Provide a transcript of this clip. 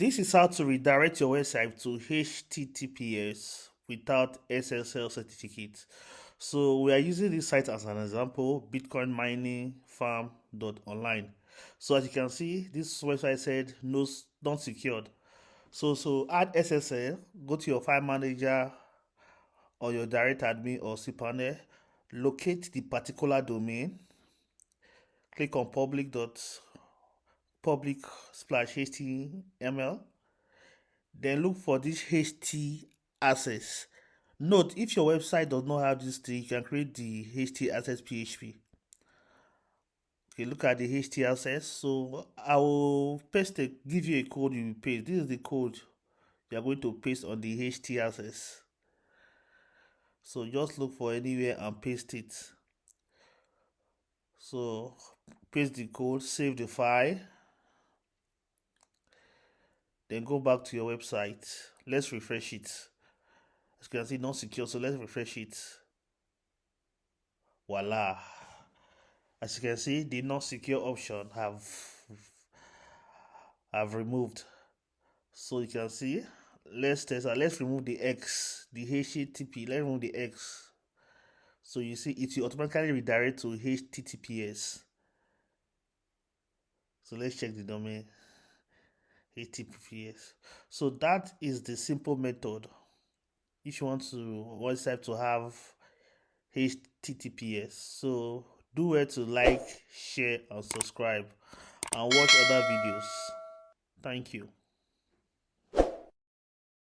This is how to redirect your website to HTTPS without SSL certificate. So we are using this site as an example, Bitcoin mining farm.online. So as you can see, this website said no, not secured. So add SSL, go to your file manager or your direct admin or cPanel, locate the particular domain, click on public/html. Then look for this HT access. Note, if your website does not have this thing, you can create the HT access PHP. Okay, look at the HT access. So I will give you a code you will paste. This is the code you are going to paste on the HT access. So just look for anywhere and paste it. So paste the code, save the file, then go back to your website. Let's refresh it. As you can see, not secure, so let's refresh it. Voila. As you can see, the not secure option have removed. So you can see, let's test out. Let's remove the X, the HTTP. Let's remove the X. So you see, it will automatically redirect to HTTPS. So let's check the domain. HTTPS. So that is the simple method. If you want to website to have HTTPS, so do well to like, share, and subscribe, and watch other videos. Thank you.